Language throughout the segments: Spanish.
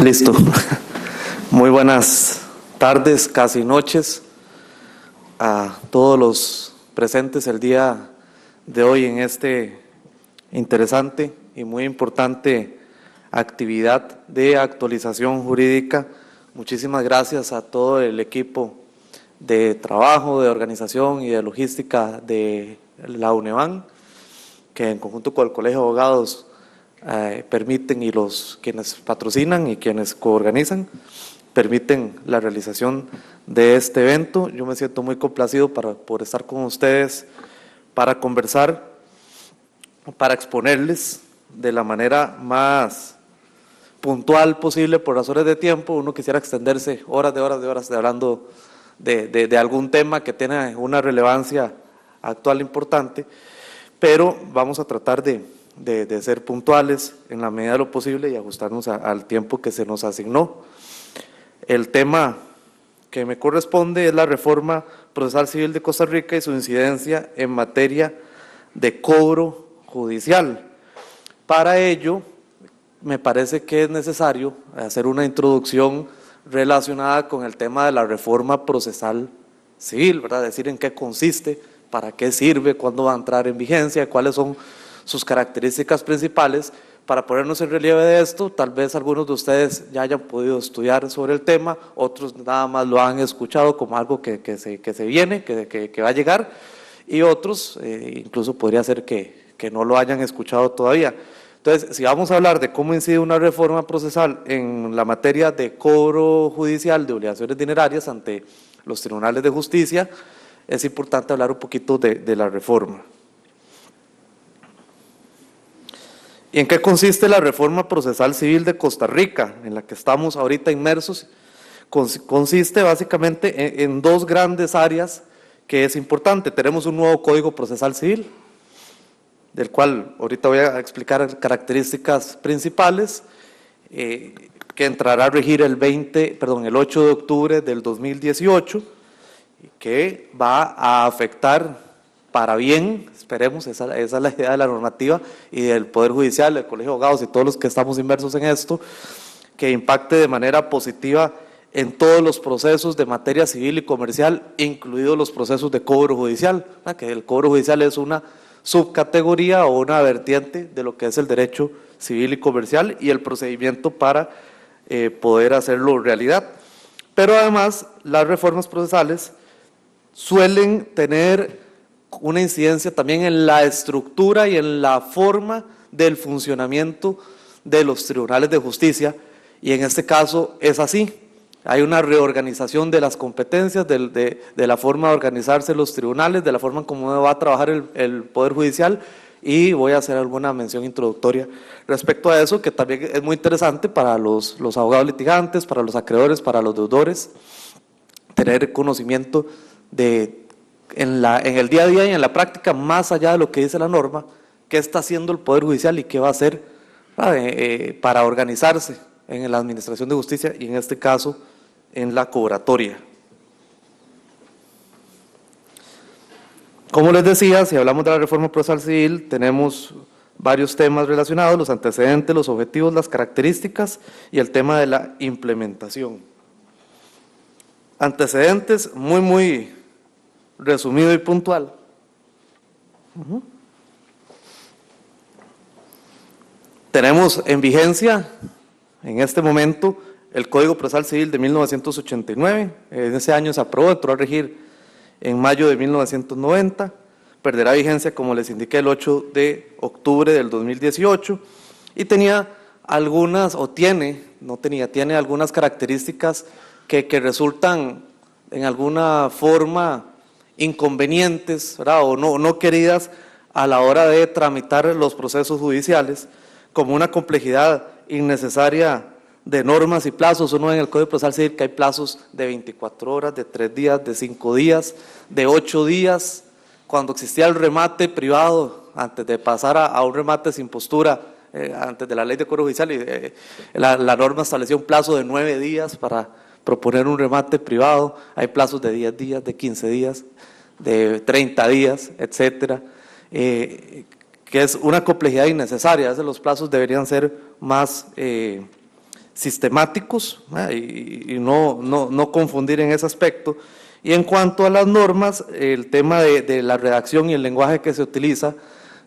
Listo. Muy buenas tardes, casi noches, a todos los presentes el día de hoy en este interesante y muy importante actividad de actualización jurídica. Muchísimas gracias a todo el equipo de trabajo, de organización y de logística de la UNEVAN, que en conjunto con el Colegio de Abogados permiten, y quienes patrocinan y quienes coorganizan, permiten la realización de este evento. Yo me siento muy complacido por estar con ustedes para conversar, para exponerles de la manera más puntual posible. Por razones de tiempo, uno quisiera extenderse horas de hablando de algún tema que tiene una relevancia actual importante, pero vamos a tratar de ser puntuales en la medida de lo posible y ajustarnos al tiempo que se nos asignó. El tema que me corresponde es la reforma procesal civil de Costa Rica y su incidencia en materia de cobro judicial. Para ello, me parece que es necesario hacer una introducción relacionada con el tema de la reforma procesal civil, ¿verdad? Decir en qué consiste, para qué sirve, cuándo va a entrar en vigencia, cuáles son sus características principales. Para ponernos en relieve de esto, tal vez algunos de ustedes ya hayan podido estudiar sobre el tema, otros nada más lo han escuchado como algo que se viene, que va a llegar, y otros incluso podría ser que no lo hayan escuchado todavía. Entonces, si vamos a hablar de cómo incide una reforma procesal en la materia de cobro judicial de obligaciones dinerarias ante los tribunales de justicia, es importante hablar un poquito de la reforma. ¿Y en qué consiste la reforma procesal civil de Costa Rica, en la que estamos ahorita inmersos? Consiste básicamente en dos grandes áreas que es importante. Tenemos un nuevo Código Procesal Civil, del cual ahorita voy a explicar características principales, que entrará a regir el 8 de octubre del 2018, que va a afectar para bien, esperemos, esa es la idea de la normativa y del Poder Judicial, del Colegio de Abogados y todos los que estamos inmersos en esto, que impacte de manera positiva en todos los procesos de materia civil y comercial, incluidos los procesos de cobro judicial, que el cobro judicial es una subcategoría o una vertiente de lo que es el derecho civil y comercial y el procedimiento para poder hacerlo realidad. Pero además, las reformas procesales suelen tener una incidencia también en la estructura y en la forma del funcionamiento de los tribunales de justicia, y en este caso es así. Hay una reorganización de las competencias, de la forma de organizarse los tribunales, de la forma en cómo va a trabajar el Poder Judicial, y voy a hacer alguna mención introductoria respecto a eso, que también es muy interesante para los abogados litigantes, para los acreedores, para los deudores, tener conocimiento en el día a día y en la práctica, más allá de lo que dice la norma, qué está haciendo el Poder Judicial y qué va a hacer para organizarse en la administración de justicia y en este caso en la cobratoria. Como les decía, si hablamos de la reforma procesal civil, tenemos varios temas relacionados: los antecedentes, los objetivos, las características y el tema de la implementación. Antecedentes, muy resumido y puntual. Tenemos en vigencia en este momento el Código Procesal Civil de 1989, en ese año se aprobó, entró a regir en mayo de 1990, perderá vigencia, como les indiqué, el 8 de octubre del 2018, y tenía algunas, tiene algunas características que resultan en alguna forma inconvenientes, ¿verdad? O no queridas a la hora de tramitar los procesos judiciales, como una complejidad innecesaria de normas y plazos. Uno en el Código Procesal Civil que hay plazos de 24 horas, de 3 días, de 5 días, de 8 días. Cuando existía el remate privado, antes de pasar a un remate sin postura, antes de la ley de cobro judicial, la norma estableció un plazo de 9 días para proponer un remate privado. Hay plazos de 10 días, de 15 días, de 30 días, etcétera, que es una complejidad innecesaria. A veces los plazos deberían ser más sistemáticos, y no confundir en ese aspecto. Y en cuanto a las normas, el tema de la redacción y el lenguaje que se utiliza,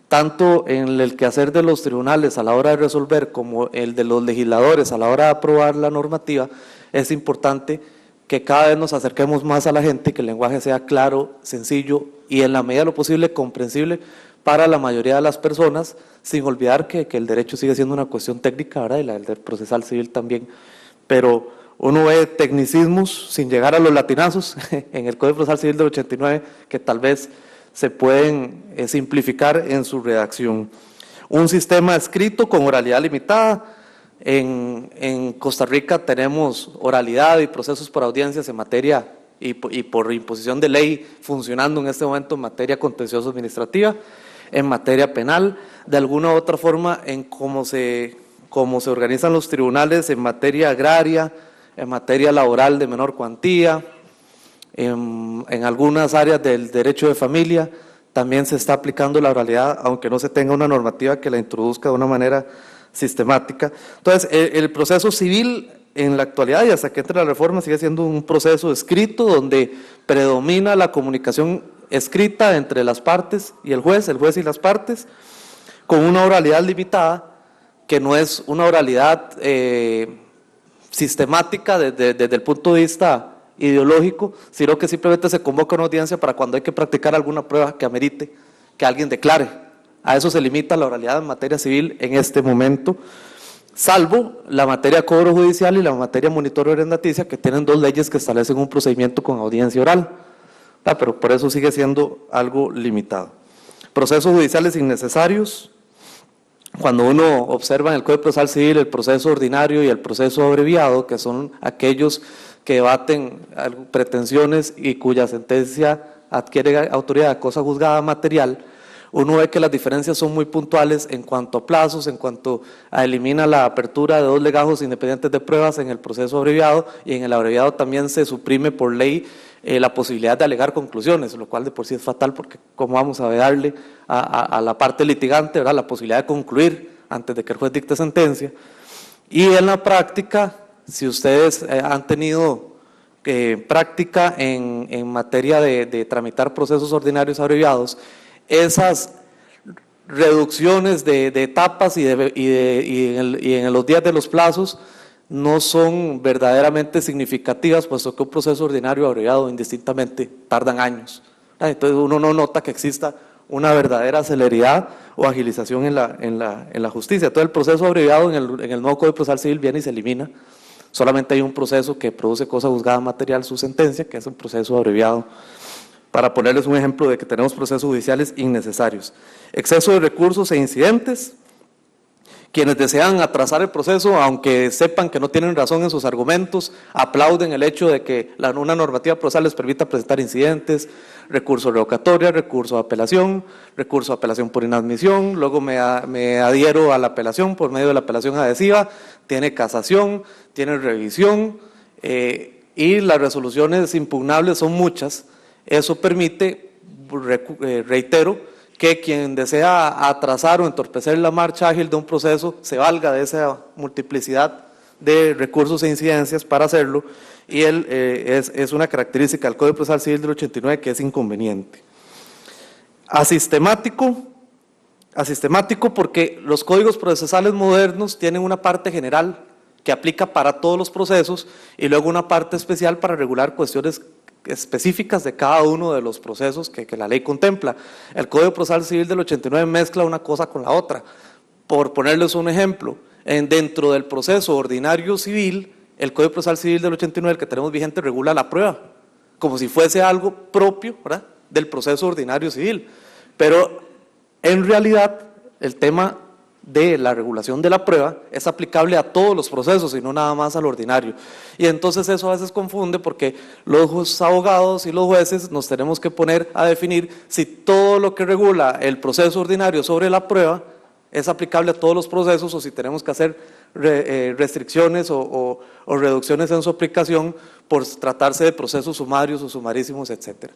tanto en el quehacer de los tribunales a la hora de resolver como el de los legisladores a la hora de aprobar la normativa, es importante que cada vez nos acerquemos más a la gente, que el lenguaje sea claro, sencillo y en la medida de lo posible comprensible para la mayoría de las personas, sin olvidar que el derecho sigue siendo una cuestión técnica, ¿verdad? Y la del procesal civil también, pero uno ve tecnicismos sin llegar a los latinazos en el Código Procesal Civil del 89 que tal vez se pueden simplificar en su redacción. Un sistema escrito con oralidad limitada. En Costa Rica tenemos oralidad y procesos por audiencias en materia y por imposición de ley funcionando en este momento en materia contencioso administrativa, en materia penal, de alguna u otra forma en cómo se organizan los tribunales en materia agraria, en materia laboral de menor cuantía, en algunas áreas del derecho de familia también se está aplicando la oralidad, aunque no se tenga una normativa que la introduzca de una manera sistemática. Entonces, el proceso civil en la actualidad y hasta que entre la reforma sigue siendo un proceso escrito donde predomina la comunicación escrita entre las partes y el juez y las partes, con una oralidad limitada, que no es una oralidad sistemática desde el punto de vista ideológico, sino que simplemente se convoca una audiencia para cuando hay que practicar alguna prueba que amerite que alguien declare. A eso se limita la oralidad en materia civil en este momento, salvo la materia de cobro judicial y la materia monitoreo arrendaticia, que tienen dos leyes que establecen un procedimiento con audiencia oral, pero por eso sigue siendo algo limitado. Procesos judiciales innecesarios. Cuando uno observa en el Código Procesal Civil el proceso ordinario y el proceso abreviado, que son aquellos que debaten pretensiones y cuya sentencia adquiere autoridad de cosa juzgada material, uno ve que las diferencias son muy puntuales en cuanto a plazos, en cuanto a elimina la apertura de dos legajos independientes de pruebas en el proceso abreviado, y en el abreviado también se suprime por ley la posibilidad de alegar conclusiones, lo cual de por sí es fatal, porque cómo vamos a darle a la parte litigante, ¿verdad?, la posibilidad de concluir antes de que el juez dicte sentencia. Y en la práctica, si ustedes han tenido práctica en materia de tramitar procesos ordinarios abreviados, esas reducciones de etapas y en los días de los plazos no son verdaderamente significativas, puesto que un proceso ordinario abreviado indistintamente tardan años. Entonces uno no nota que exista una verdadera celeridad o agilización en la justicia. Todo el proceso abreviado en el nuevo Código Procesal Civil viene y se elimina. Solamente hay un proceso que produce cosa juzgada material, su sentencia, que es un proceso abreviado, para ponerles un ejemplo de que tenemos procesos judiciales innecesarios. Exceso de recursos e incidentes. Quienes desean atrasar el proceso, aunque sepan que no tienen razón en sus argumentos, aplauden el hecho de que una normativa procesal les permita presentar incidentes, recurso revocatoria, recurso de apelación por inadmisión, luego me adhiero a la apelación por medio de la apelación adhesiva, tiene casación, tiene revisión, y las resoluciones impugnables son muchas. Eso permite, reitero, que quien desea atrasar o entorpecer la marcha ágil de un proceso se valga de esa multiplicidad de recursos e incidencias para hacerlo, y es una característica del Código Procesal Civil del 89 que es inconveniente. Asistemático porque los códigos procesales modernos tienen una parte general que aplica para todos los procesos y luego una parte especial para regular cuestiones específicas de cada uno de los procesos que la ley contempla. El Código Procesal Civil del 89 mezcla una cosa con la otra. Por ponerles un ejemplo, dentro del proceso ordinario civil, el Código Procesal Civil del 89, el que tenemos vigente, regula la prueba, como si fuese algo propio, ¿verdad?, del proceso ordinario civil. Pero en realidad el tema de la regulación de la prueba es aplicable a todos los procesos y no nada más al ordinario. Y entonces eso a veces confunde, porque los abogados y los jueces nos tenemos que poner a definir si todo lo que regula el proceso ordinario sobre la prueba es aplicable a todos los procesos o si tenemos que hacer restricciones o reducciones en su aplicación por tratarse de procesos sumarios o sumarísimos, etc.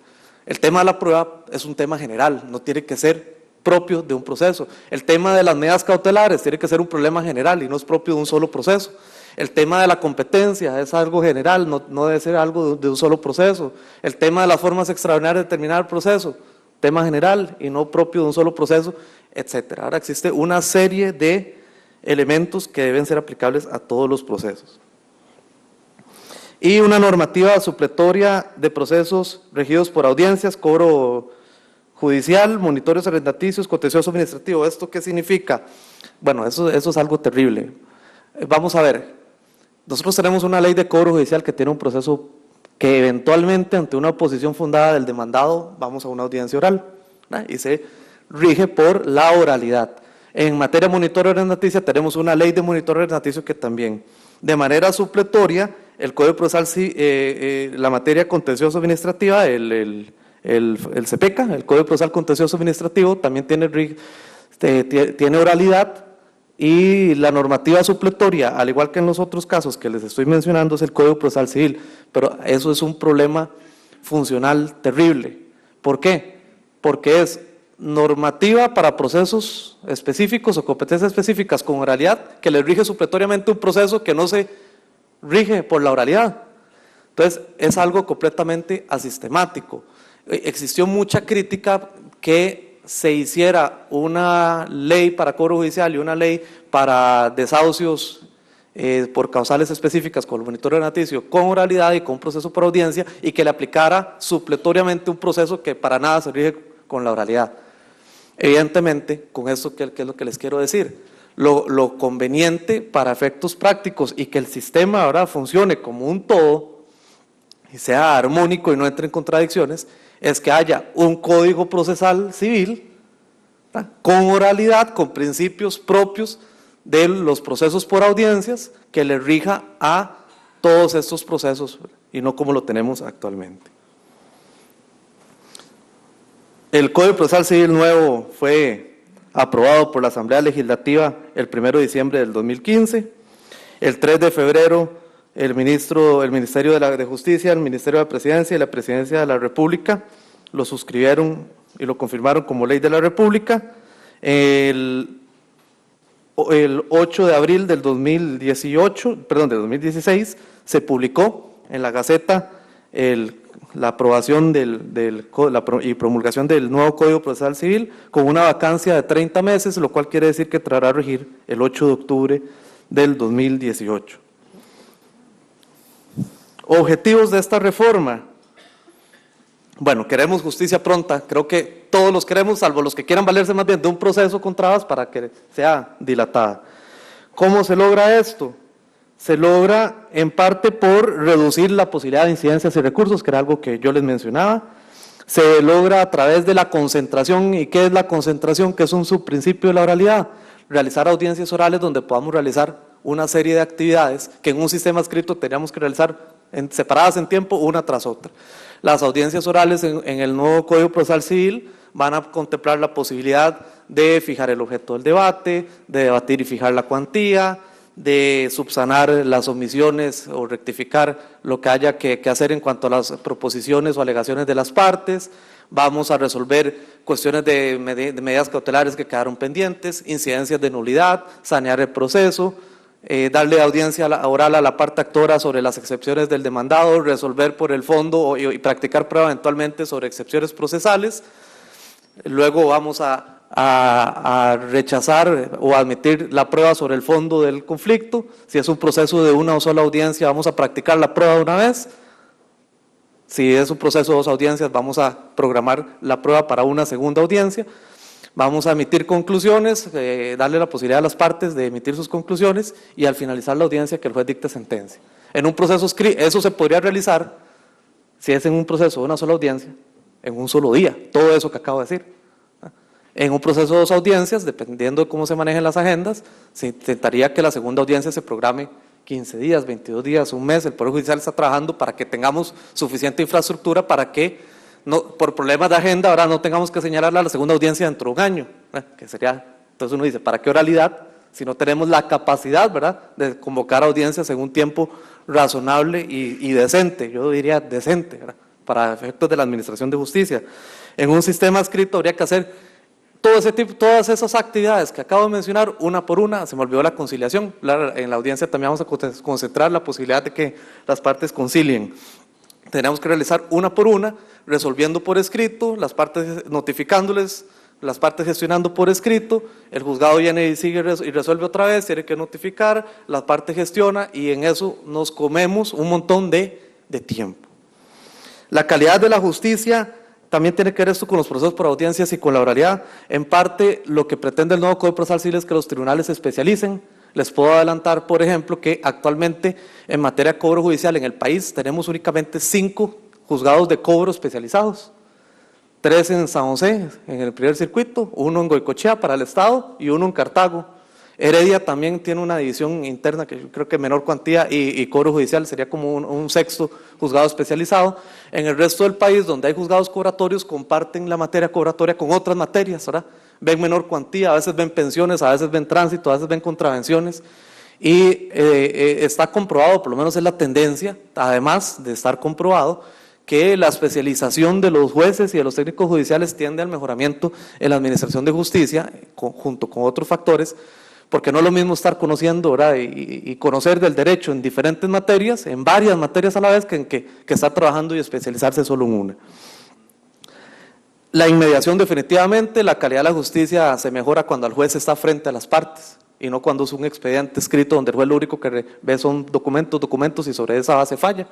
El tema de la prueba es un tema general, no tiene que ser propio de un proceso. El tema de las medidas cautelares tiene que ser un problema general y no es propio de un solo proceso. El tema de la competencia es algo general, no debe ser algo de un solo proceso. El tema de las formas extraordinarias de terminar el proceso, tema general y no propio de un solo proceso, etc. Ahora existe una serie de elementos que deben ser aplicables a todos los procesos. Y una normativa supletoria de procesos regidos por audiencias, cobro judicial, monitorios arrendaticios, contencioso administrativo. ¿Esto qué significa? Bueno, eso es algo terrible. Vamos a ver, nosotros tenemos una ley de cobro judicial que tiene un proceso que eventualmente ante una oposición fundada del demandado vamos a una audiencia oral, ¿verdad? Y se rige por la oralidad. En materia de monitoreo arrendaticio tenemos una ley de monitoreo arrendaticio que también, de manera supletoria, el Código Procesal, la materia contencioso administrativa, el CPECA, el Código Procesal Contencioso Administrativo, también tiene oralidad, y la normativa supletoria, al igual que en los otros casos que les estoy mencionando, es el Código Procesal Civil, pero eso es un problema funcional terrible. ¿Por qué? Porque es normativa para procesos específicos o competencias específicas con oralidad que le rige supletoriamente un proceso que no se rige por la oralidad. Entonces, es algo completamente asistemático. Existió mucha crítica que se hiciera una ley para cobro judicial y una ley para desahucios por causales específicas con el monitoreo arrendaticio con oralidad y con proceso por audiencia, y que le aplicara supletoriamente un proceso que para nada se rige con la oralidad. Evidentemente, con esto, ¿qué es lo que les quiero decir? Lo conveniente para efectos prácticos y que el sistema ahora funcione como un todo y sea armónico y no entre en contradicciones, es que haya un código procesal civil, ¿verdad?, con oralidad, con principios propios de los procesos por audiencias, que le rija a todos estos procesos, ¿verdad?, y no como lo tenemos actualmente. El Código Procesal Civil nuevo fue aprobado por la Asamblea Legislativa el 1 de diciembre del 2015. El 3 de febrero el Ministerio de Justicia, el Ministerio de la Presidencia y la Presidencia de la República lo suscribieron y lo confirmaron como ley de la República. El 8 de abril del 2016 se publicó en la Gaceta la aprobación y promulgación del nuevo Código Procesal Civil con una vacancia de 30 meses, lo cual quiere decir que entrará a regir el 8 de octubre del 2018. Objetivos de esta reforma. Bueno, queremos justicia pronta, creo que todos los queremos, salvo los que quieran valerse más bien de un proceso con trabas para que sea dilatada. ¿Cómo se logra esto? Se logra en parte por reducir la posibilidad de incidencias y recursos, que era algo que yo les mencionaba. Se logra a través de la concentración. ¿Y qué es la concentración? Que es un subprincipio de la oralidad. Realizar audiencias orales donde podamos realizar una serie de actividades que en un sistema escrito teníamos que realizar separadas en tiempo, una tras otra. Las audiencias orales en el nuevo Código Procesal Civil van a contemplar la posibilidad de fijar el objeto del debate, de debatir y fijar la cuantía, de subsanar las omisiones o rectificar lo que haya que hacer en cuanto a las proposiciones o alegaciones de las partes. Vamos a resolver cuestiones de medidas cautelares que quedaron pendientes, incidencias de nulidad, sanear el proceso, darle audiencia oral a la parte actora sobre las excepciones del demandado, resolver por el fondo y practicar prueba eventualmente sobre excepciones procesales. Luego vamos a rechazar o admitir la prueba sobre el fondo del conflicto. Si es un proceso de una o sola audiencia, vamos a practicar la prueba de una vez. Si es un proceso de dos audiencias, vamos a programar la prueba para una segunda audiencia. Vamos a emitir conclusiones, darle la posibilidad a las partes de emitir sus conclusiones y al finalizar la audiencia que el juez dicte sentencia. En un proceso eso se podría realizar, si es en un proceso de una sola audiencia, en un solo día, todo eso que acabo de decir. En un proceso de dos audiencias, dependiendo de cómo se manejen las agendas, se intentaría que la segunda audiencia se programe 15 días, 22 días, un mes. El Poder Judicial está trabajando para que tengamos suficiente infraestructura para que, por problemas de agenda, ahora no tengamos que señalarla a la segunda audiencia dentro de un año, que sería, entonces uno dice, ¿para qué oralidad si no tenemos la capacidad, ¿verdad?, de convocar audiencias en un tiempo razonable y decente? Yo diría decente, ¿verdad?, para efectos de la administración de justicia. En un sistema escrito habría que hacer Todas esas actividades que acabo de mencionar, una por una, se me olvidó la conciliación. En la audiencia también vamos a concentrar la posibilidad de que las partes concilien. Tenemos que realizar una por una, resolviendo por escrito, las partes notificándoles, las partes gestionando por escrito, el juzgado viene y sigue y resuelve otra vez, tiene que notificar, la parte gestiona y en eso nos comemos un montón de tiempo. La calidad de la justicia también tiene que ver esto con los procesos por audiencias y con la oralidad. En parte, lo que pretende el nuevo Código Procesal Civil es que los tribunales se especialicen. Les puedo adelantar, por ejemplo, que actualmente en materia de cobro judicial en el país tenemos únicamente 5 juzgados de cobro especializados. 3 en San José, en el primer circuito, 1 en Goicoechea para el Estado y 1 en Cartago. Heredia también tiene una división interna que yo creo que menor cuantía y cobro judicial sería como un 6º juzgado especializado. En el resto del país, donde hay juzgados cobratorios, comparten la materia cobratoria con otras materias, ¿verdad? Ven menor cuantía, a veces ven pensiones, a veces ven tránsito, a veces ven contravenciones. Y está comprobado, por lo menos es la tendencia, además de estar comprobado, que la especialización de los jueces y de los técnicos judiciales tiende al mejoramiento en la administración de justicia, junto con otros factores, porque no es lo mismo estar conociendo, ¿verdad? y conocer del derecho en diferentes materias, en varias materias a la vez, que estar trabajando y especializarse solo en una. La inmediación definitivamente, la calidad de la justicia se mejora cuando el juez está frente a las partes y no cuando es un expediente escrito donde el juez lo único que ve son documentos y sobre esa base falla.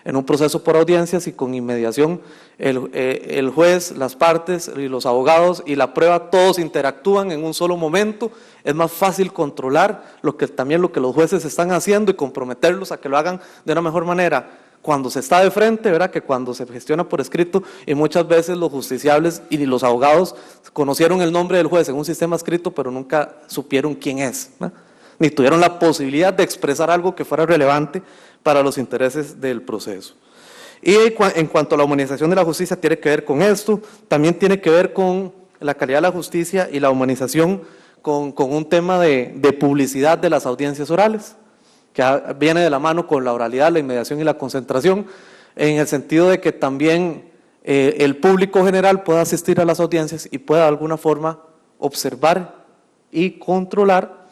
En un proceso por audiencias y con inmediación, el juez, las partes y los abogados y la prueba todos interactúan en un solo momento. Es más fácil controlar también lo que los jueces están haciendo y comprometerlos a que lo hagan de una mejor manera cuando se está de frente, ¿verdad?, que cuando se gestiona por escrito, y muchas veces los justiciables y los abogados conocieron el nombre del juez en un sistema escrito, pero nunca supieron quién es, ¿verdad?, ni tuvieron la posibilidad de expresar algo que fuera relevante para los intereses del proceso. Y en cuanto a la humanización de la justicia, tiene que ver con esto, también tiene que ver con la calidad de la justicia y la humanización con un tema de publicidad de las audiencias orales, que viene de la mano con la oralidad, la inmediación y la concentración, en el sentido de que también el público general pueda asistir a las audiencias y pueda de alguna forma observar y controlar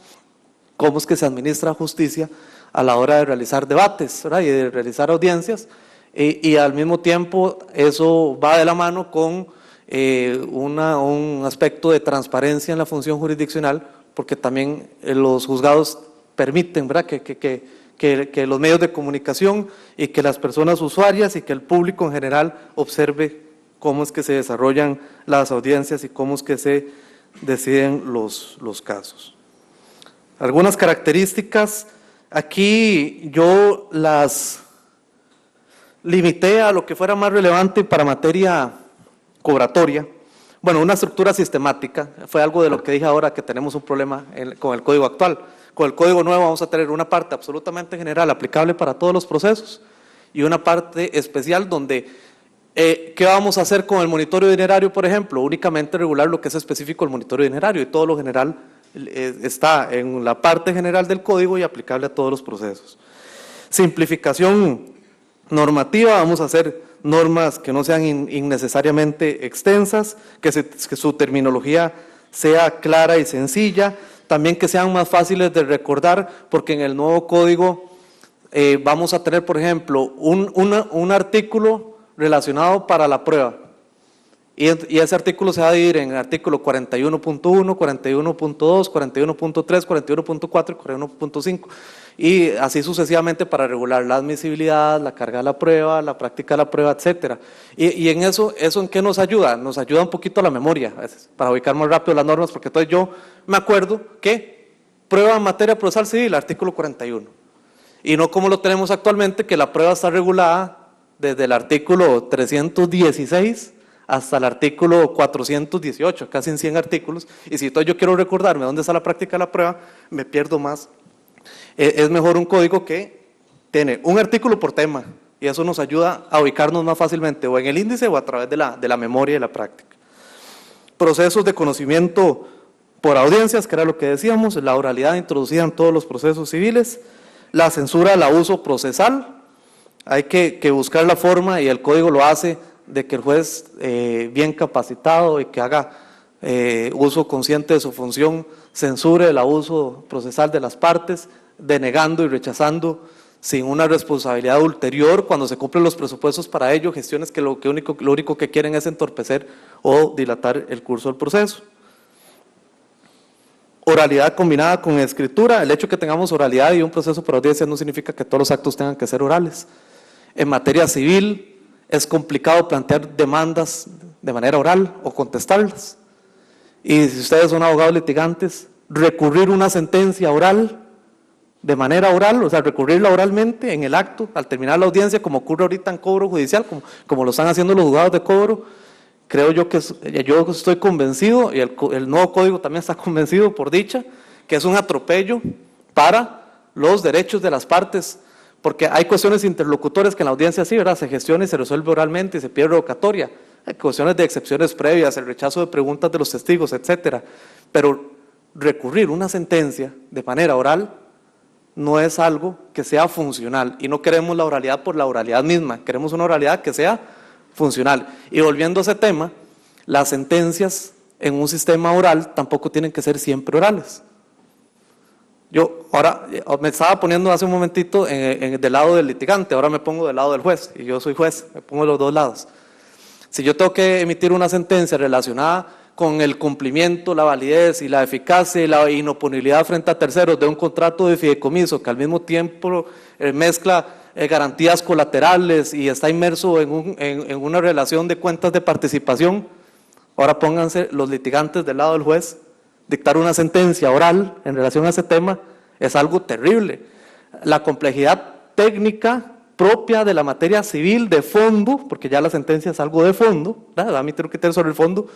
cómo es que se administra justicia a la hora de realizar debates, ¿verdad?, y de realizar audiencias, y al mismo tiempo eso va de la mano con un aspecto de transparencia en la función jurisdiccional, porque también los juzgados permiten, ¿verdad?, que los medios de comunicación y que las personas usuarias y que el público en general observe cómo es que se desarrollan las audiencias y cómo es que se deciden los casos. Algunas características, aquí yo las limité a lo que fuera más relevante para materia cobratoria. Bueno, una estructura sistemática, fue algo de lo que dije ahora que tenemos un problema con el código actual. Con el código nuevo vamos a tener una parte absolutamente general aplicable para todos los procesos y una parte especial donde, ¿qué vamos a hacer con el monitoreo dinerario, por ejemplo? Únicamente regular lo que es específico del monitoreo dinerario y todo lo general está en la parte general del código y aplicable a todos los procesos. Simplificación normativa, vamos a hacer normas que no sean innecesariamente extensas, que su terminología sea clara y sencilla, también que sean más fáciles de recordar, porque en el nuevo código vamos a tener, por ejemplo, un artículo relacionado para la prueba, y ese artículo se va a dividir en el artículo 41.1, 41.2, 41.3, 41.4 y 41.5, y así sucesivamente para regular la admisibilidad, la carga de la prueba, la práctica de la prueba, etcétera. Y en ¿eso en qué nos ayuda? Nos ayuda un poquito a la memoria, a veces, para ubicar más rápido las normas, porque entonces yo me acuerdo que prueba en materia procesal civil, artículo 41, y no como lo tenemos actualmente, que la prueba está regulada desde el artículo 316 hasta el artículo 418, casi en 100 artículos, y si entonces yo quiero recordarme dónde está la práctica de la prueba, me pierdo más. Es mejor un código que tiene un artículo por tema, y eso nos ayuda a ubicarnos más fácilmente, o en el índice o a través de la memoria y la práctica. Procesos de conocimiento por audiencias, que era lo que decíamos, la oralidad introducida en todos los procesos civiles, la censura al abuso procesal, hay que buscar la forma, y el código lo hace, de que el juez bien capacitado y que haga uso consciente de su función, censure el abuso procesal de las partes, denegando y rechazando sin una responsabilidad ulterior cuando se cumplen los presupuestos para ello, gestiones que lo único que quieren es entorpecer o dilatar el curso del proceso. Oralidad combinada con escritura. El hecho de que tengamos oralidad y un proceso por audiencia no significa que todos los actos tengan que ser orales. En materia civil es complicado plantear demandas de manera oral o contestarlas. Y si ustedes son abogados litigantes, recurrir una sentencia oral, de manera oral, o sea, recurrirla oralmente en el acto, al terminar la audiencia, como ocurre ahorita en cobro judicial, como lo están haciendo los juzgados de cobro, creo yo yo estoy convencido, y el nuevo código también está convencido, por dicha, que es un atropello para los derechos de las partes, porque hay cuestiones interlocutores que en la audiencia sí, ¿verdad?, se gestiona y se resuelve oralmente y se pide revocatoria. Hay cuestiones de excepciones previas, el rechazo de preguntas de los testigos, etcétera. Pero recurrir una sentencia de manera oral no es algo que sea funcional, y no queremos la oralidad por la oralidad misma, queremos una oralidad que sea funcional. Y volviendo a ese tema, las sentencias en un sistema oral tampoco tienen que ser siempre orales. Yo ahora me estaba poniendo hace un momentito del lado del litigante, ahora me pongo del lado del juez, y yo soy juez, me pongo de los dos lados. Si yo tengo que emitir una sentencia relacionada con el cumplimiento, la validez y la eficacia y la inoponibilidad frente a terceros de un contrato de fideicomiso que al mismo tiempo mezcla garantías colaterales y está inmerso en una relación de cuentas de participación, ahora pónganse los litigantes del lado del juez. Dictar una sentencia oral en relación a ese tema es algo terrible. La complejidad técnica propia de la materia civil de fondo, porque ya la sentencia es algo de fondo, ¿verdad?, va a emitir un criterio sobre el fondo.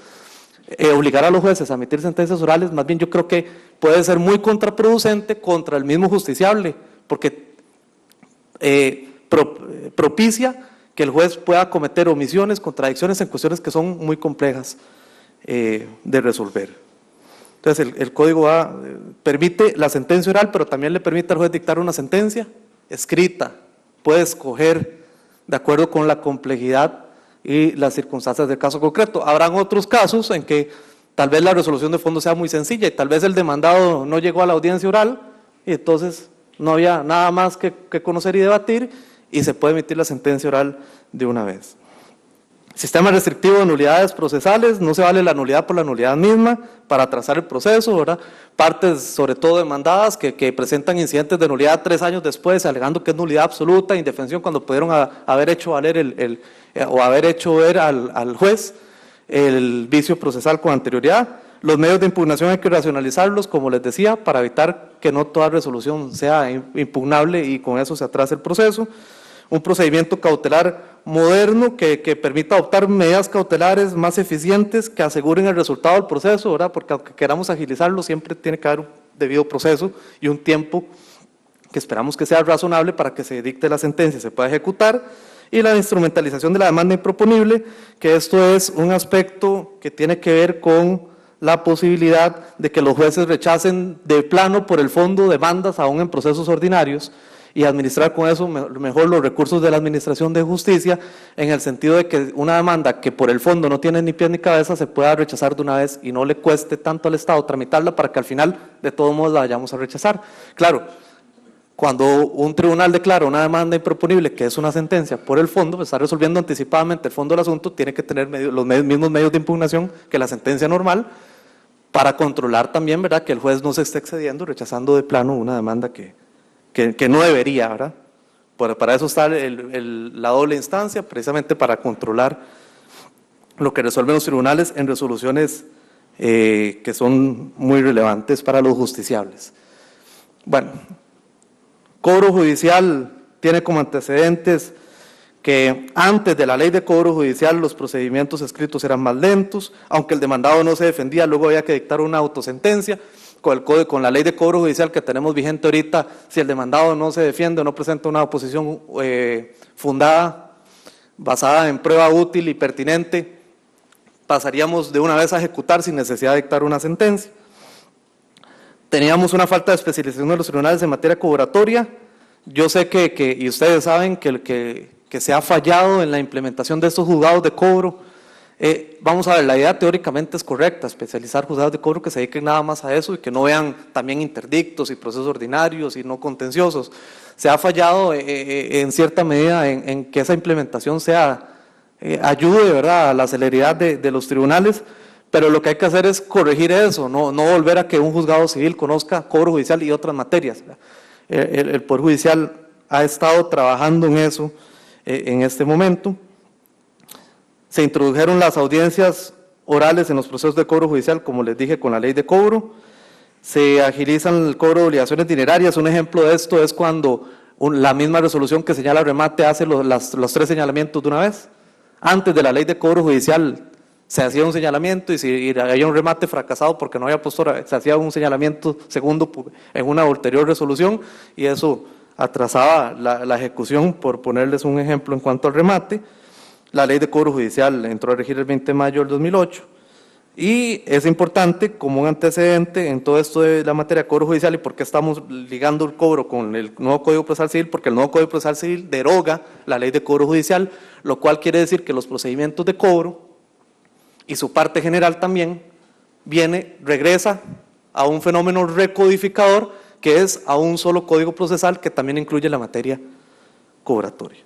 Obligar a los jueces a emitir sentencias orales, más bien yo creo que puede ser muy contraproducente contra el mismo justiciable, porque propicia que el juez pueda cometer omisiones, contradicciones en cuestiones que son muy complejas de resolver. Entonces el código permite la sentencia oral, pero también le permite al juez dictar una sentencia escrita. Puede escoger de acuerdo con la complejidad y las circunstancias del caso concreto. Habrán otros casos en que tal vez la resolución de fondo sea muy sencilla y tal vez el demandado no llegó a la audiencia oral y entonces no había nada más que conocer y debatir y se puede emitir la sentencia oral de una vez. Sistema restrictivo de nulidades procesales, no se vale la nulidad por la nulidad misma para atrasar el proceso, ¿verdad? Partes, sobre todo demandadas, que presentan incidentes de nulidad 3 años después, alegando que es nulidad absoluta, indefensión, cuando pudieron haber hecho valer o haber hecho ver al juez el vicio procesal con anterioridad. Los medios de impugnación hay que racionalizarlos, como les decía, para evitar que no toda resolución sea impugnable y con eso se atrase el proceso. Un procedimiento cautelar moderno que permita adoptar medidas cautelares más eficientes que aseguren el resultado del proceso, ¿verdad? Porque aunque queramos agilizarlo, siempre tiene que haber un debido proceso y un tiempo que esperamos que sea razonable para que se dicte la sentencia y se pueda ejecutar. Y la instrumentalización de la demanda improponible, que esto es un aspecto que tiene que ver con la posibilidad de que los jueces rechacen de plano por el fondo demandas aún en procesos ordinarios y administrar con eso mejor los recursos de la Administración de Justicia, en el sentido de que una demanda que por el fondo no tiene ni pies ni cabeza se pueda rechazar de una vez y no le cueste tanto al Estado tramitarla para que al final de todos modos la vayamos a rechazar. Claro, cuando un tribunal declara una demanda improponible, que es una sentencia por el fondo, pues está resolviendo anticipadamente el fondo del asunto, tiene que tener los mismos medios de impugnación que la sentencia normal para controlar también, ¿verdad?, que el juez no se esté excediendo, rechazando de plano una demanda que no debería, ¿verdad? Para eso está la doble instancia, precisamente para controlar lo que resuelven los tribunales en resoluciones que son muy relevantes para los justiciables. Bueno, cobro judicial tiene como antecedentes que antes de la ley de cobro judicial los procedimientos escritos eran más lentos, aunque el demandado no se defendía, luego había que dictar una autosentencia. Con la ley de cobro judicial que tenemos vigente ahorita, si el demandado no se defiende o no presenta una oposición fundada, basada en prueba útil y pertinente, pasaríamos de una vez a ejecutar sin necesidad de dictar una sentencia. Teníamos una falta de especialización de los tribunales en materia cobratoria. Yo sé y ustedes saben que se ha fallado en la implementación de estos juzgados de cobro Vamos a ver, la idea teóricamente es correcta, especializar juzgados de cobro que se dediquen nada más a eso y que no vean también interdictos y procesos ordinarios y no contenciosos. Se ha fallado en cierta medida en que esa implementación ayude, ¿verdad?, a la celeridad de los tribunales, pero lo que hay que hacer es corregir eso, no volver a que un juzgado civil conozca cobro judicial y otras materias. El Poder Judicial ha estado trabajando en eso en este momento. Se introdujeron las audiencias orales en los procesos de cobro judicial, como les dije, con la ley de cobro. Se agilizan el cobro de obligaciones dinerarias. Un ejemplo de esto es cuando la misma resolución que señala remate hace los 3 señalamientos de una vez. Antes de la ley de cobro judicial se hacía un señalamiento y si había un remate fracasado porque no había postura, se hacía un señalamiento segundo en una ulterior resolución y eso atrasaba la ejecución, por ponerles un ejemplo en cuanto al remate. La ley de cobro judicial entró a regir el 20 de mayo del 2008 y es importante como un antecedente en todo esto de la materia de cobro judicial y por qué estamos ligando el cobro con el nuevo Código Procesal Civil, porque el nuevo Código Procesal Civil deroga la ley de cobro judicial, lo cual quiere decir que los procedimientos de cobro y su parte general también regresa a un fenómeno recodificador que es a un solo código procesal que también incluye la materia cobratoria.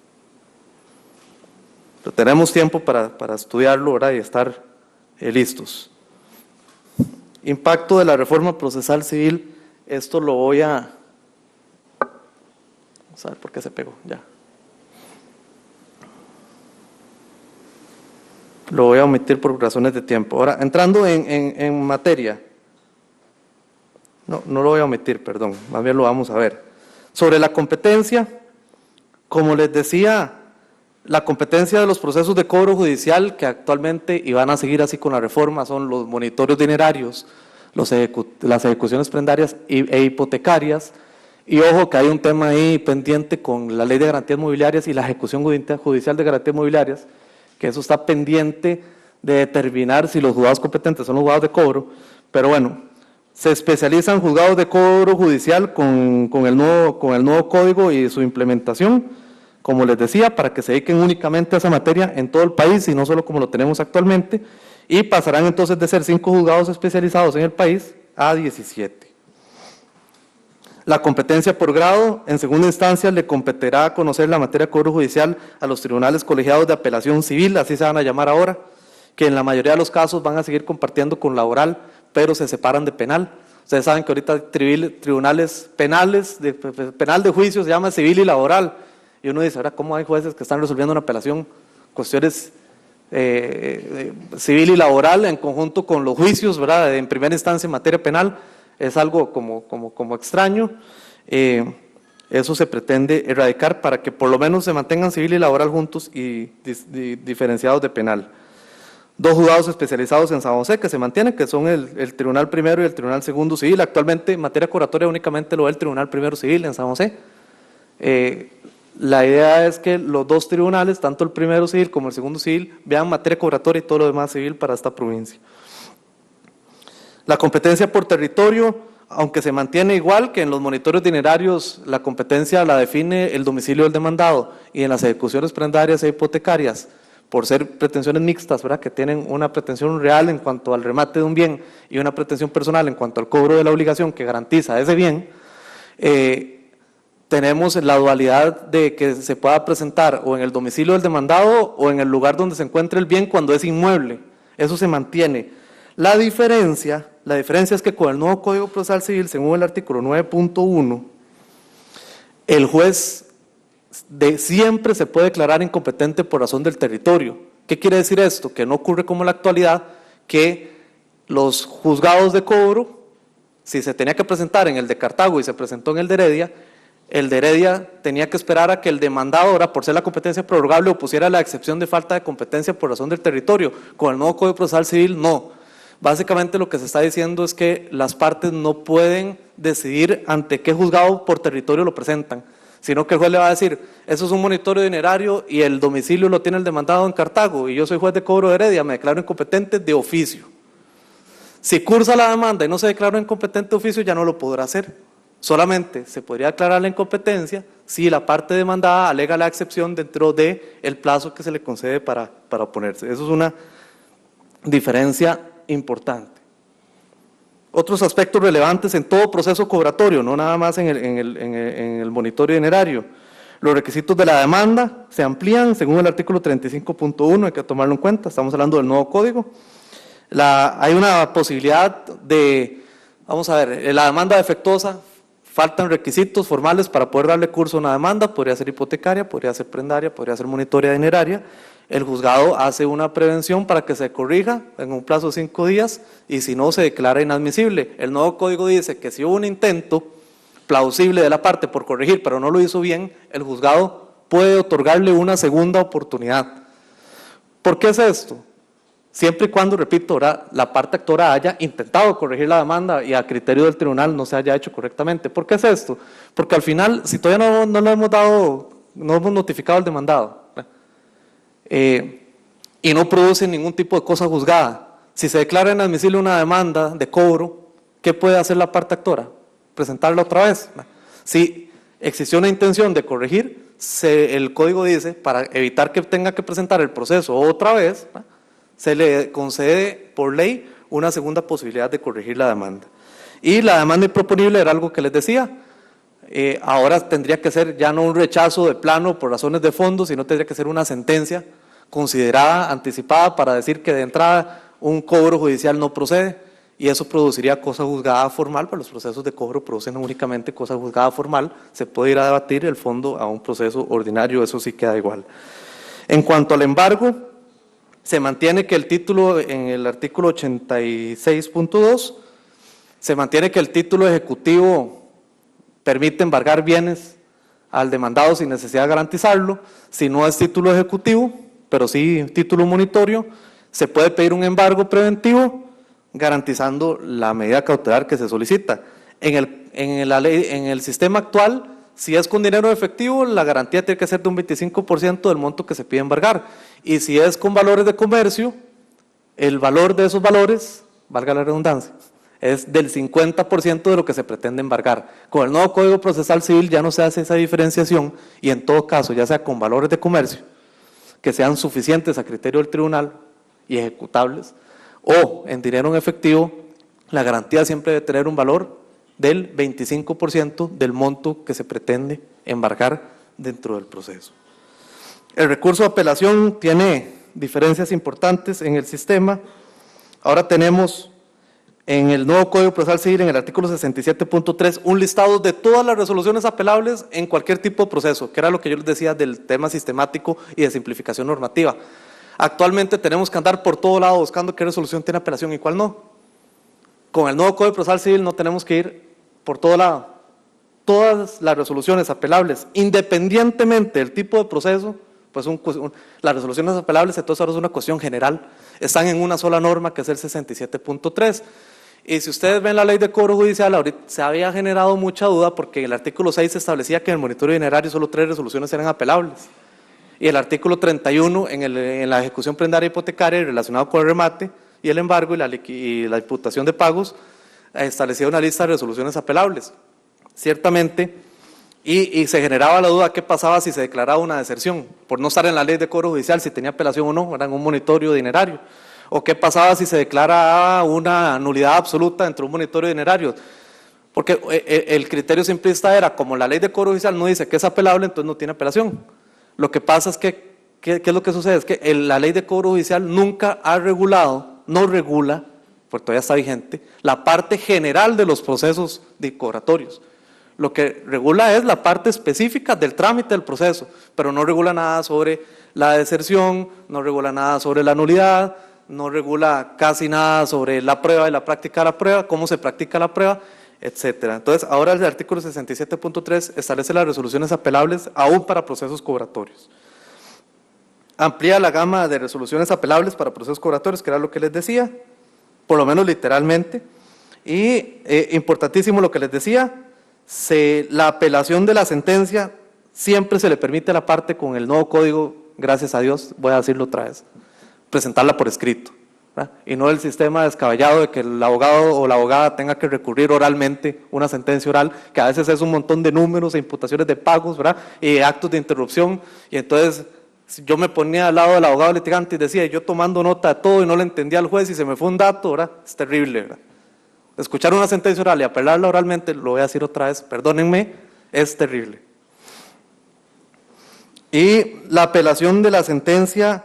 Pero tenemos tiempo para estudiarlo, ¿verdad?, y estar listos. Impacto de la reforma procesal civil, esto lo voy a... Vamos a ver por qué se pegó, ya. Lo voy a omitir por razones de tiempo. Ahora, entrando en materia, no lo voy a omitir, perdón, más bien lo vamos a ver. Sobre la competencia, como les decía, la competencia de los procesos de cobro judicial que actualmente, y van a seguir así con la reforma, son los monitorios dinerarios, las ejecuciones prendarias e hipotecarias, y ojo que hay un tema ahí pendiente con la ley de garantías mobiliarias y la ejecución judicial de garantías mobiliarias, que eso está pendiente de determinar si los juzgados competentes son los juzgados de cobro, pero bueno, se especializan juzgados de cobro judicial con el nuevo código y su implementación, como les decía, para que se dediquen únicamente a esa materia en todo el país y no solo como lo tenemos actualmente, y pasarán entonces de ser 5 juzgados especializados en el país a 17. La competencia por grado, en segunda instancia le competirá a conocer la materia de cobro judicial a los tribunales colegiados de apelación civil, así se van a llamar ahora, que en la mayoría de los casos van a seguir compartiendo con laboral, pero se separan de penal. Ustedes saben que ahorita tribunales penales, penal de juicio se llama civil y laboral, y uno dice, ahora, ¿cómo hay jueces que están resolviendo una apelación, cuestiones civil y laboral en conjunto con los juicios, ¿verdad?, en primera instancia en materia penal? Es algo como extraño. Eso se pretende erradicar para que por lo menos se mantengan civil y laboral juntos y diferenciados de penal. 2 juzgados especializados en San José que se mantienen, que son el Tribunal Primero y el Tribunal Segundo Civil. Actualmente en materia cobratoria únicamente lo ve el Tribunal Primero Civil en San José. La idea es que los 2 tribunales, tanto el Primero Civil como el Segundo Civil, vean materia cobratoria y todo lo demás civil para esta provincia. La competencia por territorio, aunque se mantiene igual que en los monitorios dinerarios, la competencia la define el domicilio del demandado, y en las ejecuciones prendarias e hipotecarias, por ser pretensiones mixtas, ¿verdad?, que tienen una pretensión real en cuanto al remate de un bien y una pretensión personal en cuanto al cobro de la obligación que garantiza ese bien, tenemos la dualidad de que se pueda presentar o en el domicilio del demandado o en el lugar donde se encuentre el bien cuando es inmueble. Eso se mantiene. La diferencia es que con el nuevo Código Procesal Civil, según el artículo 9.1, el juez siempre se puede declarar incompetente por razón del territorio. ¿Qué quiere decir esto? Que no ocurre como en la actualidad, que los juzgados de cobro, si se tenía que presentar en el de Cartago y se presentó en el de Heredia tenía que esperar a que el demandado, ahora por ser la competencia prorrogable, opusiera la excepción de falta de competencia por razón del territorio. Con el nuevo Código Procesal Civil, no. Básicamente lo que se está diciendo es que las partes no pueden decidir ante qué juzgado por territorio lo presentan, sino que el juez le va a decir, eso es un monitorio dinerario y el domicilio lo tiene el demandado en Cartago y yo soy juez de cobro de Heredia, me declaro incompetente de oficio. Si cursa la demanda y no se declaró incompetente de oficio, ya no lo podrá hacer. Solamente se podría declarar la incompetencia si la parte demandada alega la excepción dentro del plazo que se le concede para oponerse. Eso es una diferencia importante. Otros aspectos relevantes en todo proceso cobratorio, no nada más en el monitoreo dinerario. Los requisitos de la demanda se amplían según el artículo 35.1, hay que tomarlo en cuenta, estamos hablando del nuevo código. Hay una posibilidad de, vamos a ver, la demanda defectuosa, faltan requisitos formales para poder darle curso a una demanda, podría ser hipotecaria, podría ser prendaria, podría ser monitoria dineraria. El juzgado hace una prevención para que se corrija en un plazo de 5 días y si no se declara inadmisible. El nuevo código dice que si hubo un intento plausible de la parte por corregir, pero no lo hizo bien, el juzgado puede otorgarle una segunda oportunidad. ¿Por qué es esto? Siempre y cuando, repito, la parte actora haya intentado corregir la demanda y a criterio del tribunal no se haya hecho correctamente. ¿Por qué es esto? Porque al final, si todavía no le hemos dado, no hemos notificado al demandado, y no produce ningún tipo de cosa juzgada, si se declara inadmisible una demanda de cobro, ¿qué puede hacer la parte actora? Presentarla otra vez. Si existió una intención de corregir, el código dice, para evitar que tenga que presentar el proceso otra vez, se le concede por ley una segunda posibilidad de corregir la demanda. Y la demanda improponible era algo que les decía, ahora tendría que ser ya no un rechazo de plano por razones de fondo, sino tendría que ser una sentencia considerada, anticipada, para decir que de entrada un cobro judicial no procede, y eso produciría cosa juzgada formal, pero los procesos de cobro producen únicamente cosa juzgada formal, se puede ir a debatir el fondo a un proceso ordinario, eso sí queda igual. En cuanto al embargo, se mantiene que el título, en el artículo 86.2, se mantiene que el título ejecutivo permite embargar bienes al demandado sin necesidad de garantizarlo. Si no es título ejecutivo, pero sí título monitorio, se puede pedir un embargo preventivo garantizando la medida cautelar que se solicita. En el sistema actual, si es con dinero efectivo, la garantía tiene que ser de un 25% del monto que se pide embargar. Y si es con valores de comercio, el valor de esos valores, valga la redundancia, es del 50% de lo que se pretende embargar. Con el nuevo Código Procesal Civil ya no se hace esa diferenciación y en todo caso, ya sea con valores de comercio, que sean suficientes a criterio del tribunal y ejecutables, o en dinero en efectivo, la garantía siempre debe tener un valor del 25% del monto que se pretende embargar dentro del proceso. El recurso de apelación tiene diferencias importantes en el sistema. Ahora tenemos en el nuevo Código Procesal Civil, en el artículo 67.3, un listado de todas las resoluciones apelables en cualquier tipo de proceso, que era lo que yo les decía del tema sistemático y de simplificación normativa. Actualmente tenemos que andar por todo lado buscando qué resolución tiene apelación y cuál no. Con el nuevo Código Procesal Civil no tenemos que ir por todo lado. Todas las resoluciones apelables, independientemente del tipo de proceso, pues las resoluciones apelables, entonces ahora es una cuestión general, están en una sola norma que es el 67.3. Y si ustedes ven la ley de cobro judicial, ahorita se había generado mucha duda porque en el artículo 6 se establecía que en el monitoreo dinerario solo 3 resoluciones eran apelables. Y el artículo 31 en la ejecución prendaria hipotecaria relacionado con el remate y el embargo y la imputación de pagos establecía una lista de resoluciones apelables. Ciertamente, y se generaba la duda qué pasaba si se declaraba una deserción, por no estar en la ley de cobro judicial, si tenía apelación o no, era en un monitorio dinerario. O qué pasaba si se declara una nulidad absoluta dentro de un monitorio dinerario. Porque el criterio simplista era, como la ley de cobro judicial no dice que es apelable, entonces no tiene apelación. Lo que pasa es que, ¿qué es lo que sucede? Es que la ley de cobro judicial nunca ha regulado, no regula, porque todavía está vigente, la parte general de los procesos cobratorios. Lo que regula es la parte específica del trámite del proceso, pero no regula nada sobre la deserción, no regula nada sobre la nulidad, no regula casi nada sobre la prueba y la práctica de la prueba, cómo se practica la prueba, etcétera. Entonces, ahora el artículo 67.3 establece las resoluciones apelables aún para procesos cobratorios. Amplía la gama de resoluciones apelables para procesos cobratorios, que era lo que les decía, por lo menos literalmente. Y importantísimo lo que les decía, la apelación de la sentencia siempre se le permite a la parte con el nuevo código, gracias a Dios, voy a decirlo otra vez, presentarla por escrito, ¿verdad? Y no el sistema descabellado de que el abogado o la abogada tenga que recurrir oralmente una sentencia oral, que a veces es un montón de números e imputaciones de pagos, ¿verdad? Y actos de interrupción, y entonces Si yo me ponía al lado del abogado litigante y decía, yo tomando nota de todo y no le entendía al juez y se me fue un dato, ¿verdad? Es terrible, ¿verdad? Escuchar una sentencia oral y apelarla oralmente, lo voy a decir otra vez, perdónenme, es terrible. Y la apelación de la sentencia,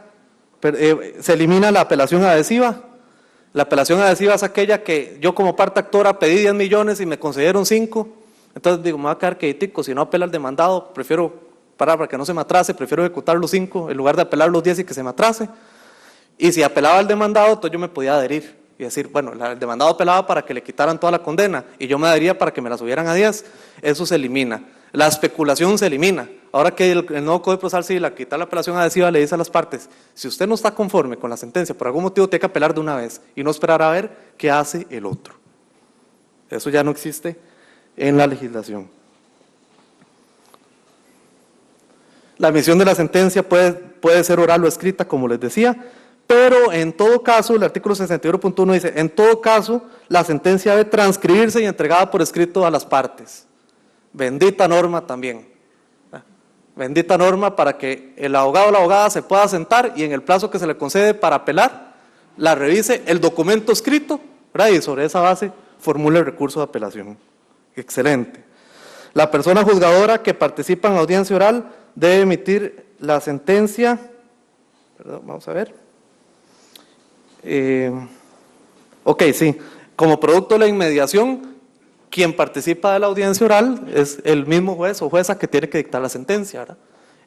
se elimina la apelación adhesiva. La apelación adhesiva es aquella que yo como parte actora pedí 10 millones y me concedieron 5, entonces digo, me va a quedar quietico, si no apela el demandado, prefiero parar para que no se me atrase, prefiero ejecutar los 5 en lugar de apelar los 10 y que se me atrase. Y si apelaba al demandado, entonces yo me podía adherir y decir, bueno, el demandado apelaba para que le quitaran toda la condena y yo me adhería para que me la subieran a 10, eso se elimina. La especulación se elimina. Ahora que el nuevo Código Procesal Civil, al quitar la apelación adhesiva, le dice a las partes, si usted no está conforme con la sentencia, por algún motivo tiene que apelar de una vez y no esperar a ver qué hace el otro. Eso ya no existe en la legislación. La emisión de la sentencia puede ser oral o escrita, como les decía, pero en todo caso, el artículo 61.1 dice, en todo caso, la sentencia debe transcribirse y entregada por escrito a las partes. Bendita norma también. Bendita norma para que el abogado o la abogada se pueda sentar y en el plazo que se le concede para apelar, la revise el documento escrito, ¿verdad? Y sobre esa base formule el recurso de apelación. Excelente. La persona juzgadora que participa en la audiencia oral debe emitir la sentencia, perdón, vamos a ver. Ok, sí. Como producto de la inmediación, quien participa de la audiencia oral es el mismo juez o jueza que tiene que dictar la sentencia, ¿verdad?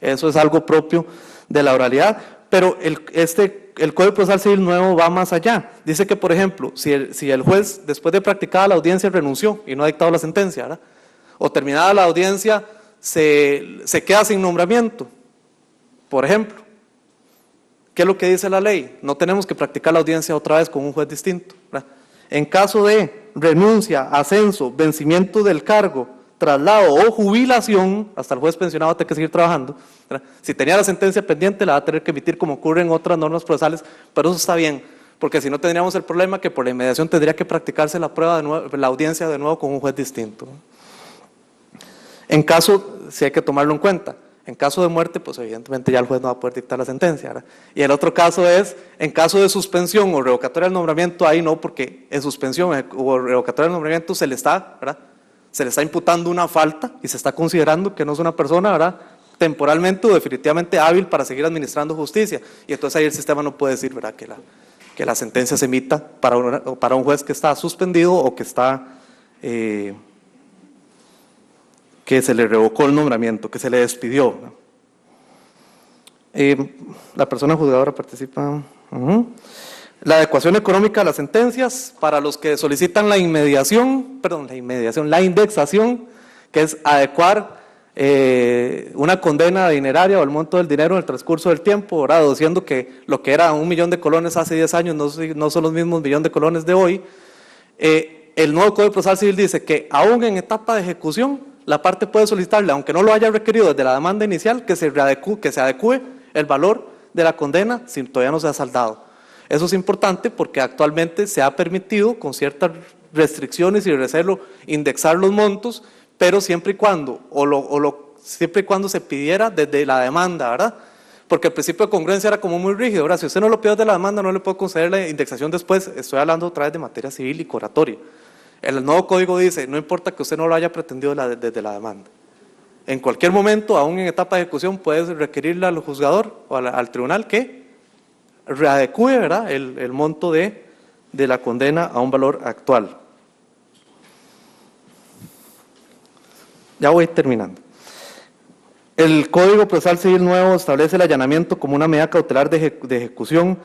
Eso es algo propio de la oralidad, pero el Código Procesal Civil nuevo va más allá. Dice que, por ejemplo, si el juez, después de practicada la audiencia, renunció y no ha dictado la sentencia, ¿verdad? O terminada la audiencia, se queda sin nombramiento, por ejemplo. ¿Qué es lo que dice la ley? No tenemos que practicar la audiencia otra vez con un juez distinto, ¿verdad? En caso de renuncia, ascenso, vencimiento del cargo, traslado o jubilación, hasta el juez pensionado va a tener que seguir trabajando, ¿verdad? Si tenía la sentencia pendiente, la va a tener que emitir como ocurre en otras normas procesales, pero eso está bien, porque si no tendríamos el problema que por la inmediación tendría que practicarse la prueba de nuevo, la audiencia de nuevo con un juez distinto. En caso, si hay que tomarlo en cuenta, en caso de muerte, pues evidentemente ya el juez no va a poder dictar la sentencia, ¿verdad? Y el otro caso es, en caso de suspensión o revocatoria del nombramiento, ahí no, porque en suspensión o revocatoria del nombramiento se le está, ¿verdad? Se le está imputando una falta y se está considerando que no es una persona, ¿verdad?, temporalmente o definitivamente hábil para seguir administrando justicia. Y entonces ahí el sistema no puede decir, ¿verdad?, que la sentencia se emita para un juez que está suspendido o que está... que se le revocó el nombramiento, que se le despidió. La persona juzgadora participa. La adecuación económica de las sentencias para los que solicitan la indexación, que es adecuar una condena dineraria o el monto del dinero en el transcurso del tiempo, ¿verdad? Diciendo que lo que era 1 millón de colones hace 10 años no son los mismos 1 millón de colones de hoy. El nuevo Código Procesal Civil dice que aún en etapa de ejecución, la parte puede solicitarle, aunque no lo haya requerido desde la demanda inicial, que se adecue el valor de la condena si todavía no se ha saldado. Eso es importante porque actualmente se ha permitido, con ciertas restricciones y recelo, indexar los montos, pero siempre y cuando, siempre y cuando se pidiera desde la demanda, ¿verdad? Porque el principio de congruencia era como muy rígido, ¿verdad? Si usted no lo pide desde la demanda, no le puede conceder la indexación después. Estoy hablando otra vez de materia civil y cobratoria. El nuevo código dice, no importa que usted no lo haya pretendido desde la demanda. En cualquier momento, aún en etapa de ejecución, puede requerirle al juzgador o al tribunal que readecue, ¿verdad?, el monto de la condena a un valor actual. Ya voy terminando. El Código Procesal Civil nuevo establece el allanamiento como una medida cautelar de ejecución.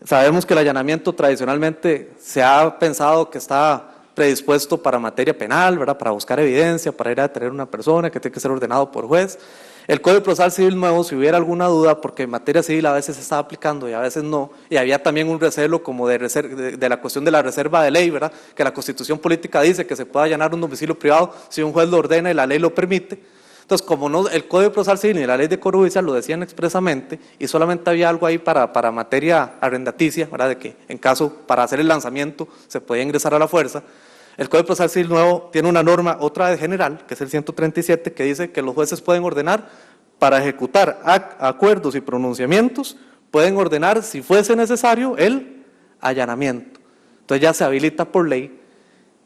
Sabemos que el allanamiento tradicionalmente se ha pensado que está predispuesto para materia penal, ¿verdad?, para buscar evidencia, para ir a detener a una persona que tiene que ser ordenado por juez. El Código Procesal Civil nuevo, si hubiera alguna duda, porque en materia civil a veces se está aplicando y a veces no, y había también un recelo como de la cuestión de la reserva de ley, ¿verdad?, que la Constitución Política dice que se puede allanar un domicilio privado si un juez lo ordena y la ley lo permite. Entonces, como no, el Código Procesal Civil ni la Ley de Cobro Judicial lo decían expresamente y solamente había algo ahí para materia arrendaticia, ¿verdad?, de que en caso para hacer el lanzamiento se podía ingresar a la fuerza. El Código Procesal Civil nuevo tiene una norma, otra de general, que es el 137, que dice que los jueces pueden ordenar para ejecutar acuerdos y pronunciamientos, pueden ordenar, si fuese necesario, el allanamiento. Entonces ya se habilita por ley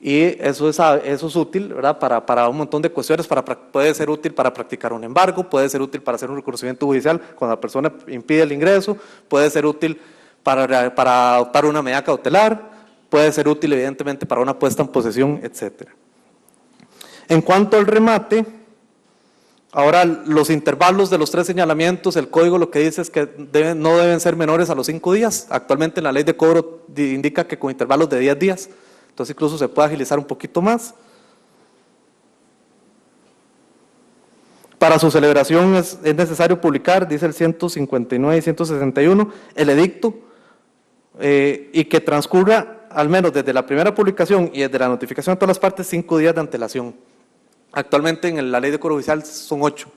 y eso es útil, ¿verdad? Para un montón de cuestiones. Puede ser útil para practicar un embargo, puede ser útil para hacer un reconocimiento judicial cuando la persona impide el ingreso, puede ser útil para adoptar una medida cautelar, puede ser útil evidentemente para una puesta en posesión, etc. En cuanto al remate, ahora los intervalos de los 3 señalamientos, el código lo que dice es que no deben ser menores a los 5 días. Actualmente en la ley de cobro indica que con intervalos de 10 días, entonces incluso se puede agilizar un poquito más. Para su celebración es necesario publicar, dice el 159 y 161, el edicto y que transcurra al menos desde la primera publicación y desde la notificación a todas las partes 5 días de antelación. Actualmente en la ley de cobro judicial son 8,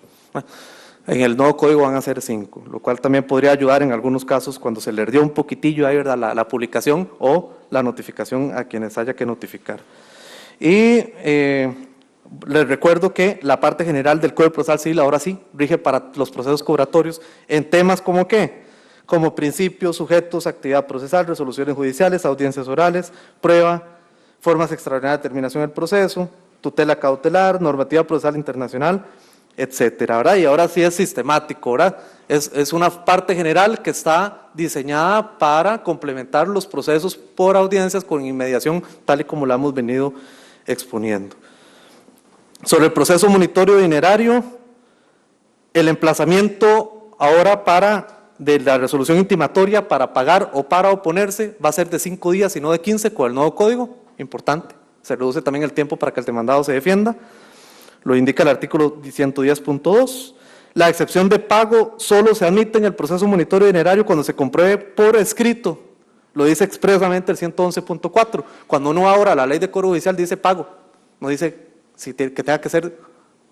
en el nuevo código van a ser 5, lo cual también podría ayudar en algunos casos cuando se le dio un poquitillo ahí, ¿verdad?, la publicación o la notificación a quienes haya que notificar. Y les recuerdo que la parte general del Código Procesal Civil ahora sí rige para los procesos cobratorios en temas como ¿qué? Como principios, sujetos, actividad procesal, resoluciones judiciales, audiencias orales, prueba, formas extraordinarias de terminación del proceso, tutela cautelar, normativa procesal internacional, etcétera, ¿verdad? Y ahora sí es sistemático, ¿verdad? Es una parte general que está diseñada para complementar los procesos por audiencias con inmediación, tal y como la hemos venido exponiendo. Sobre el proceso monitorio dinerario, el emplazamiento ahora de la resolución intimatoria para pagar o para oponerse va a ser de 5 días y no de 15 con el nuevo código, importante. Se reduce también el tiempo para que el demandado se defienda, lo indica el artículo 110.2. La excepción de pago solo se admite en el proceso monitorio dinerario cuando se compruebe por escrito, lo dice expresamente el 111.4. Cuando uno ahora la ley de cobro judicial dice pago, no dice que tenga que ser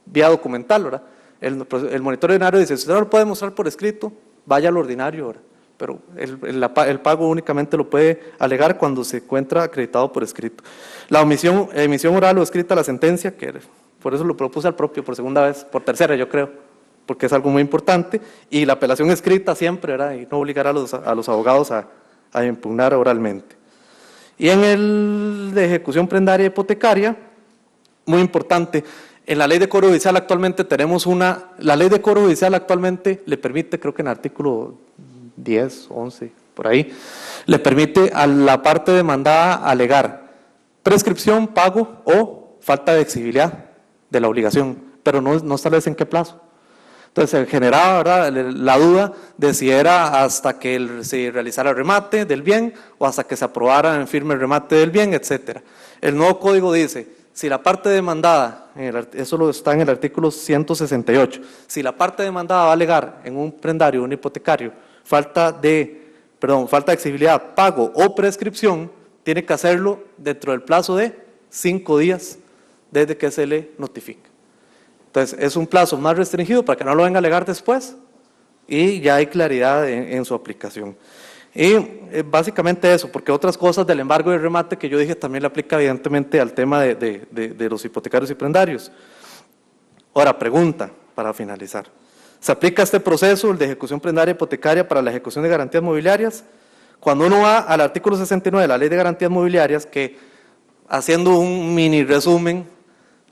vía documental, ¿verdad? El monitoreo ordinario dice, si usted no lo puede mostrar por escrito, vaya al ordinario, ¿verdad? Pero el pago únicamente lo puede alegar cuando se encuentra acreditado por escrito. La emisión oral o escrita de la sentencia, que por eso lo propuse al propio por segunda vez, por tercera yo creo, porque es algo muy importante, y la apelación escrita siempre, ¿verdad? Y no obligar a los abogados a impugnar oralmente. Y en el de ejecución prendaria hipotecaria, muy importante, en la ley de cobro judicial actualmente tenemos la ley de cobro judicial actualmente le permite, creo que en el artículo 10, 11, por ahí, le permite a la parte demandada alegar prescripción, pago o falta de exigibilidad de la obligación, pero no establece en qué plazo. Entonces se generaba, ¿verdad?, la duda de si era hasta que se realizara el remate del bien o hasta que se aprobara en firme el remate del bien, etcétera. El nuevo código dice, si la parte demandada, eso está en el artículo 168, si la parte demandada va a alegar en un prendario, un hipotecario, falta de exigibilidad, pago o prescripción, tiene que hacerlo dentro del plazo de 5 días desde que se le notifique. Entonces es un plazo más restringido para que no lo venga a alegar después y ya hay claridad en su aplicación. Y básicamente eso, porque otras cosas del embargo y el remate que yo dije también le aplica evidentemente al tema de los hipotecarios y prendarios. Ahora, pregunta para finalizar. ¿Se aplica este proceso, el de ejecución prendaria hipotecaria, para la ejecución de garantías mobiliarias? Cuando uno va al artículo 69 de la Ley de Garantías Mobiliarias, que haciendo un mini resumen,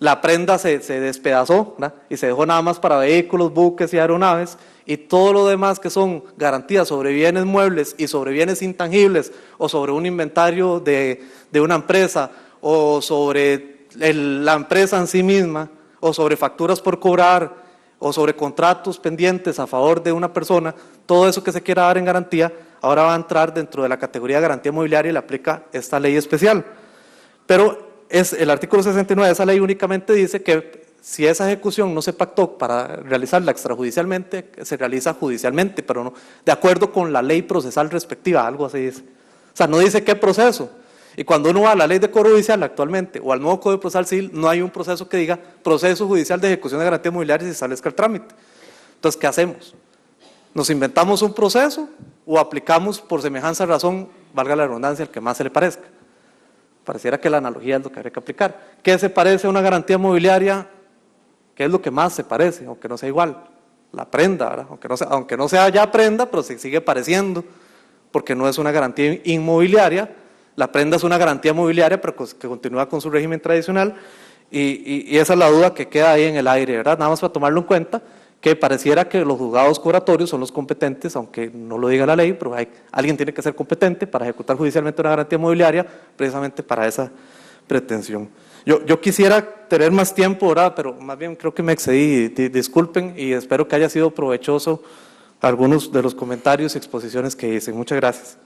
la prenda se despedazó, ¿verdad?, y se dejó nada más para vehículos, buques y aeronaves, y todo lo demás que son garantías sobre bienes muebles y sobre bienes intangibles, o sobre un inventario de una empresa, o sobre la empresa en sí misma, o sobre facturas por cobrar, o sobre contratos pendientes a favor de una persona, todo eso que se quiera dar en garantía, ahora va a entrar dentro de la categoría de garantía mobiliaria y le aplica esta ley especial. Pero el artículo 69 de esa ley únicamente dice que si esa ejecución no se pactó para realizarla extrajudicialmente, se realiza judicialmente, pero no de acuerdo con la ley procesal respectiva, algo así dice. O sea, no dice qué proceso. Y cuando uno va a la ley de cobro judicial actualmente o al nuevo Código Procesal Civil, no hay un proceso que diga proceso judicial de ejecución de garantías mobiliarias y se establezca el trámite. Entonces, ¿qué hacemos? ¿Nos inventamos un proceso o aplicamos por semejanza razón, valga la redundancia, el que más se le parezca? Pareciera que la analogía es lo que habría que aplicar. ¿Qué se parece a una garantía mobiliaria? ¿Qué es lo que más se parece, aunque no sea igual? la prenda, ¿verdad? Aunque no sea ya prenda, pero se sigue pareciendo, porque no es una garantía inmobiliaria. La prenda es una garantía mobiliaria, pero que continúa con su régimen tradicional, y esa es la duda que queda ahí en el aire, ¿verdad? Nada más para tomarlo en cuenta, que pareciera que los juzgados cobratorios son los competentes, aunque no lo diga la ley, pero alguien tiene que ser competente para ejecutar judicialmente una garantía mobiliaria, precisamente para esa pretensión. Yo quisiera tener más tiempo, ¿verdad? Pero más bien creo que me excedí, disculpen, y espero que haya sido provechoso algunos de los comentarios y exposiciones que hice. Muchas gracias.